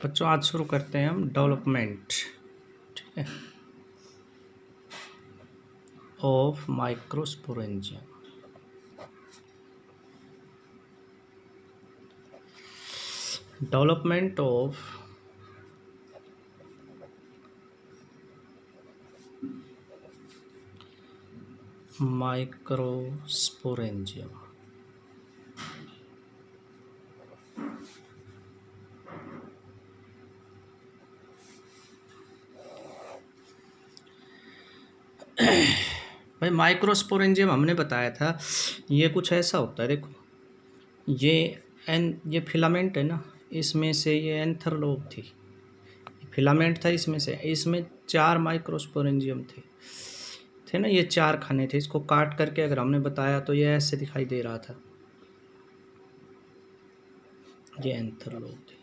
बच्चों आज शुरू करते हैं हम डेवलपमेंट, ठीक है, of microsporangium. Development of microsporangium. भाई माइक्रोस्पोरेंजियम हमने बताया था, ये कुछ ऐसा होता है। देखो ये फिलामेंट है ना, इसमें से ये एंथर लोब थी, फिलामेंट था इसमें 4 माइक्रोस्पोरेंजियम थे ना, ये 4 खाने थे। इसको काट करके अगर हमने बताया तो ये ऐसे दिखाई दे रहा था, ये एंथर लोब थे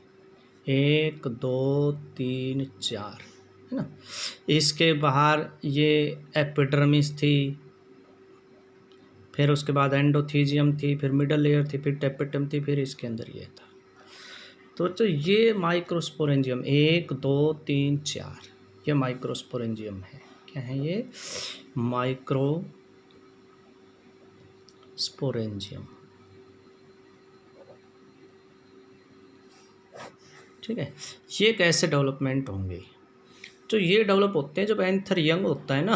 1 2 3 4, है ना। इसके बाहर ये एपिडर्मिस थी, फिर उसके बाद एंडोथीजियम थी, फिर मिडल लेयर थी, फिर टेपिटम थी, फिर इसके अंदर ये था। तो ये माइक्रोस्पोरेंजियम 1 2 3 4 ये माइक्रोस्पोरेंजियम है। क्या है ये? माइक्रोस्पोरेंजियम, ठीक है। ये कैसे डेवलपमेंट होंगे? तो ये डेवलप होते हैं जब एंथर यंग होता है ना,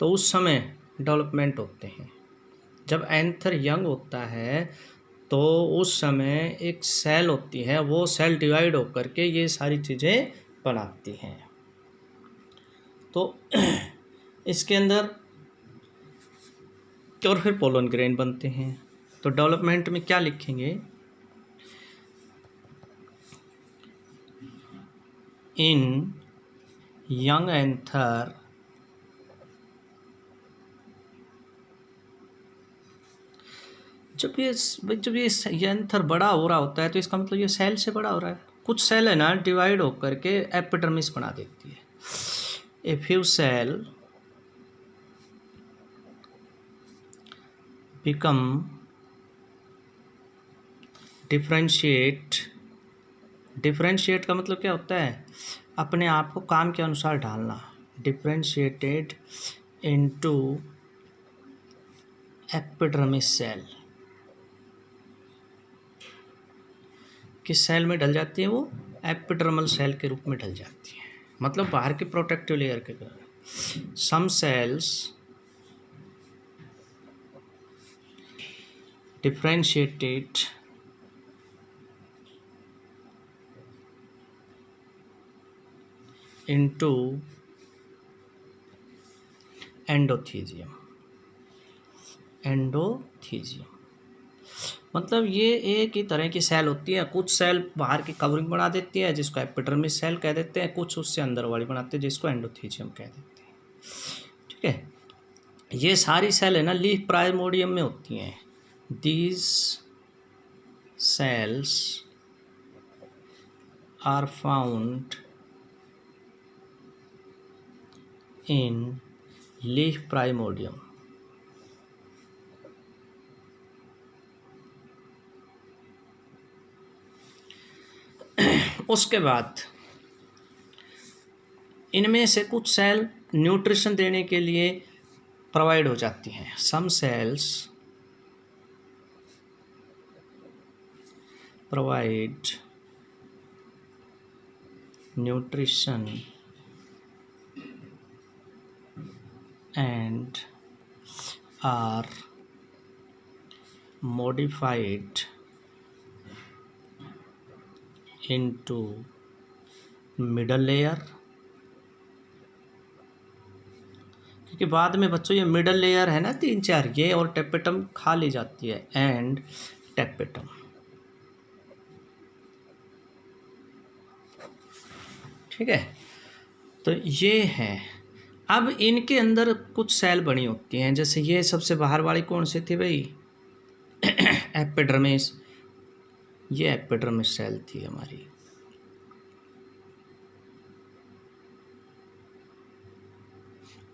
तो उस समय डेवलपमेंट होते हैं। जब एंथर यंग होता है तो उस समय एक सेल होती है, वो सेल डिवाइड होकर के ये सारी चीज़ें बनाती हैं। तो इसके अंदर और फिर पोलन ग्रेन बनते हैं। तो डेवलपमेंट में क्या लिखेंगे? इन यंग एंथर जब ये एंथर बड़ा हो रहा होता है तो इसका मतलब ये सेल से बड़ा हो रहा है। कुछ सेल है ना, डिवाइड होकर के एपिडर्मिस बना देती है। A few cell become differentiate का मतलब क्या होता है? अपने आप को काम के अनुसार ढालना। Differentiated into epidermis cell. किस सेल में ढल जाती है वो? एपिडर्मल सेल के रूप में ढल जाती है, मतलब बाहर की प्रोटेक्टिव लेयर के कारण। सम सेल्स डिफरेंशिएटेड इनटू एंडोथीजियम। मतलब ये एक ही तरह की सेल होती है। कुछ सेल बाहर की कवरिंग बना देती है जिसको एपिडर्मिस सेल कह देते हैं, कुछ उससे अंदर वाली बनाते हैं जिसको एंडोथीजियम कह देते हैं, ठीक है। ये सारी सेल है ना लीफ प्राइमोडियम में होती हैं। These cells are found in leaf primordium. उसके बाद इनमें से कुछ सेल न्यूट्रिशन देने के लिए प्रोवाइड हो जाती हैं। Some cells provide nutrition and are modified into middle layer। क्योंकि बाद में बच्चों ये मिडल लेयर है ना 3 4, ये और टेपिटम खा ली जाती है। एंड टेपिटम, ठीक है। तो ये है। अब इनके अंदर कुछ सेल बनी होती हैं, जैसे ये सबसे बाहर वाली कौन सी थी भाई? एपिडर्मिस। ये एपिडर्मिस सेल थी हमारी।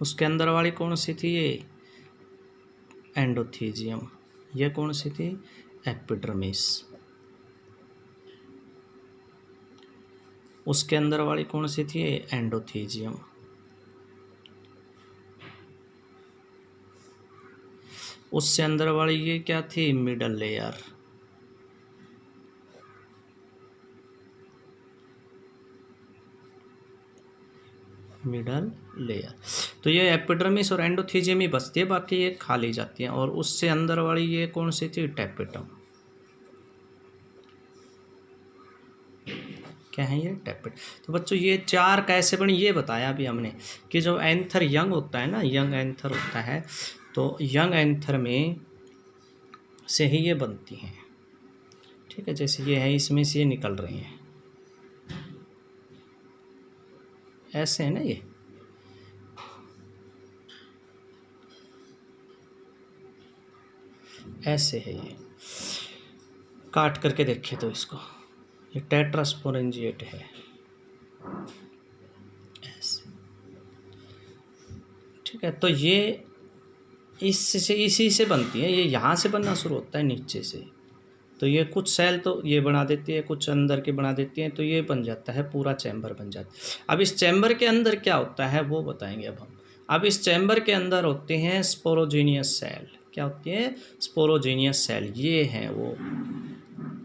उसके अंदर वाली कौन सी थी? ये एंडोथीजियम। ये कौन सी थी? एपिडर्मिस। उसके अंदर वाली कौन सी थी? एंडोथीजियम। उससे अंदर वाली ये क्या थी? Middle layer. Middle layer. तो ये एपिडर्मिस और एंडोथीजियम ही बचती है, बाकी ये खा ली जाती है। और उससे अंदर वाली ये कौन सी थी? टैपेटम। क्या है ये? टैपेट। तो बच्चों ये चार कैसे बनी ये बताया अभी हमने, कि जो एंथर यंग होता है ना, यंग एंथर होता है, तो यंग एंथर में से ही ये बनती हैं। ठीक है, जैसे ये है, इसमें से ये निकल रही हैं, ऐसे है ना, ये ऐसे है। ये काट करके देखे तो इसको, ये टेट्रास्पोरेंजिएट है ऐसे। ठीक है, तो ये इससे इसी से बनती है, ये यहाँ से बनना शुरू होता है नीचे से। तो ये कुछ सेल तो ये बना देती है, कुछ अंदर के बना देती हैं, तो ये बन जाता है, पूरा चैम्बर बन जाता है। अब इस चैम्बर के अंदर क्या होता है वो बताएंगे अब हम। अब इस चैम्बर के अंदर होते हैं स्पोरोजीनियस सेल। क्या होती है? Sporogenous cell. ये हैं वो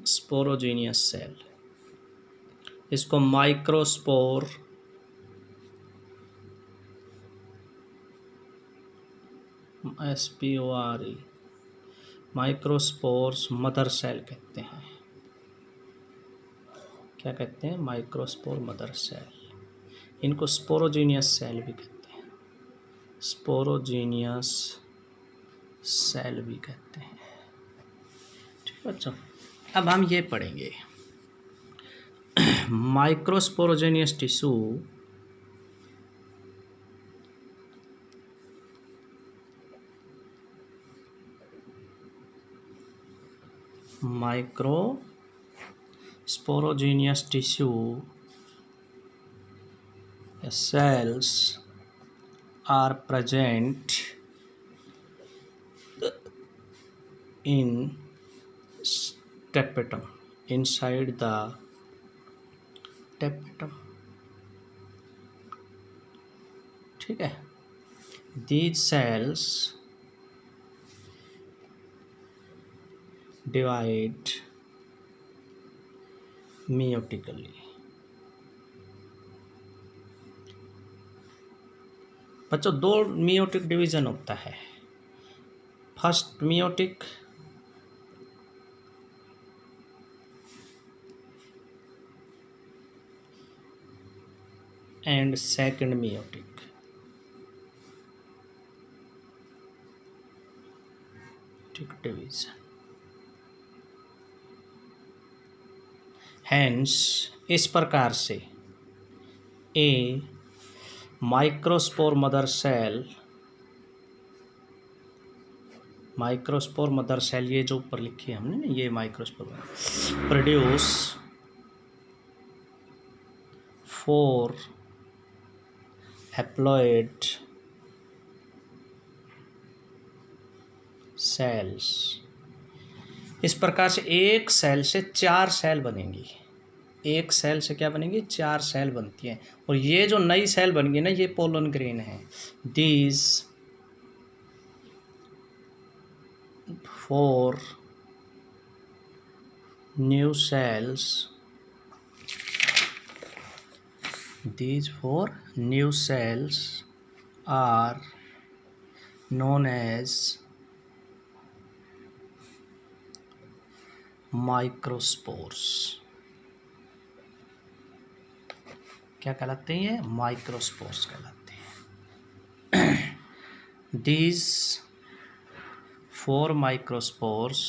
स्पोरोजीनियस सेल। इसको microspore, SPORE, microspores mother cell कहते हैं। क्या कहते हैं? Microspore mother cell. इनको स्पोरोजीनियस सेल भी कहते हैं, स्पोरोजीनियस सेल भी कहते हैं। ठीक है बच्चों, अब हम ये पढ़ेंगे माइक्रोस्पोरोजेनियस tissue Microsporogenous tissue cells are present in tapetum, inside the tapetum. ठीक है, these cells divide meiotically. बच्चों दो मियोटिक डिवीजन होता है, first meiotic and second meiotic. Division. Hence इस प्रकार से a microspore mother cell, microspore mother cell ये जो ऊपर लिखी है हमने ना, ये माइक्रोस्पोर प्रोड्यूस 4 हैप्लॉइड सेल्स। इस प्रकार से एक सेल से 4 सेल बनेंगी। एक सेल से क्या बनेंगी? 4 सेल बनती हैं। और ये जो नई सेल बन गई ना, ये पोलन ग्रेन है। These 4 new sales, these 4 new cells are known as microspores। क्या कहलाते हैं? माइक्रोस्पोर्स कहलाते हैं। These 4 microspores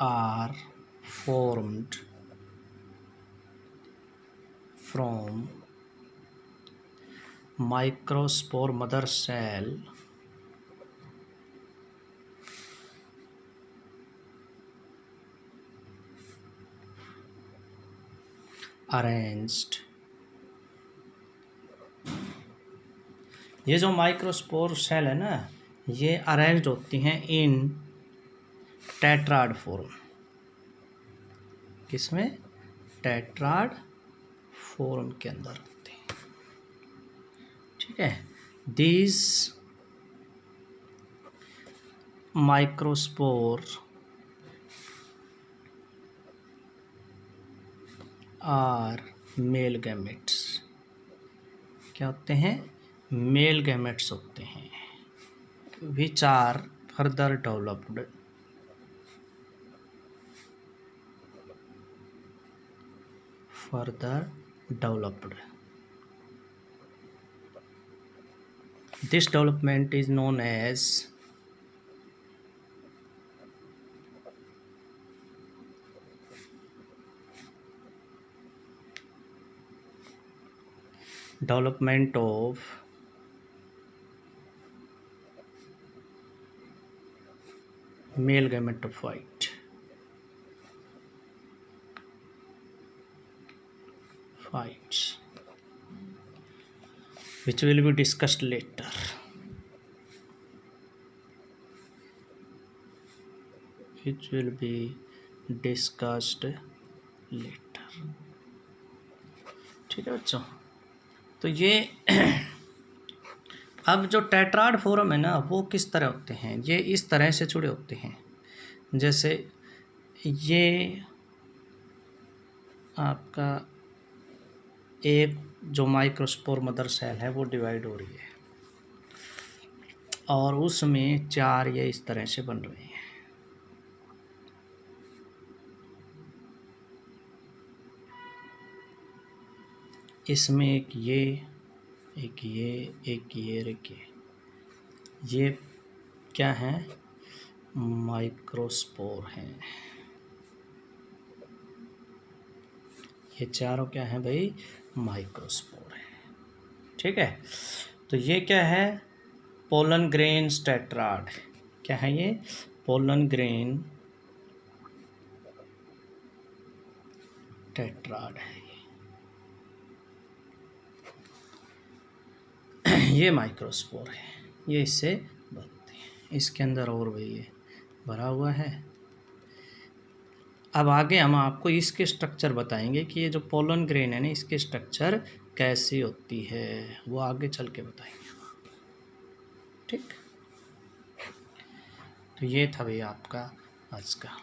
are formed from microspore mother cell arranged। ये जो माइक्रोस्पोर सेल है ना, ये अरेंज होती हैं इन टेट्राड फॉर्म, किसमें? टेट्राड फॉर्म के अंदर होते हैं। ठीक है, these microspore are male gametes, क्या होते हैं? मेल गैमेट्स होते हैं, which are further developed This development is known as development of male gametophyte, which will be discussed later. ठीक है बच्चों, तो ये अब जो टेट्राड फॉर्म है ना, वो किस तरह होते हैं? ये इस तरह से जुड़े होते हैं, जैसे ये आपका एक जो माइक्रोस्पोर मदर सेल है वो डिवाइड हो रही है और उसमें 4 ये इस तरह से बन रहे हैं। इसमें एक ये, एक ये, एक ये, एक ये क्या है? माइक्रोस्पोर हैं। ये चारों क्या हैं भाई? माइक्रोस्पोर हैं। ठीक है, तो ये क्या है? Pollen grain tetrad. क्या है ये? पोलन ग्रेन टेट्राड है ये माइक्रोस्पोर है, ये इससे बनते हैं। इसके अंदर और भाई ये भरा हुआ है। अब आगे हम आपको इसके स्ट्रक्चर बताएंगे कि ये जो पोलन ग्रेन है ना, इसके स्ट्रक्चर कैसी होती है, वो आगे चल के बताएंगे। ठीक, तो ये था भैया आपका आज का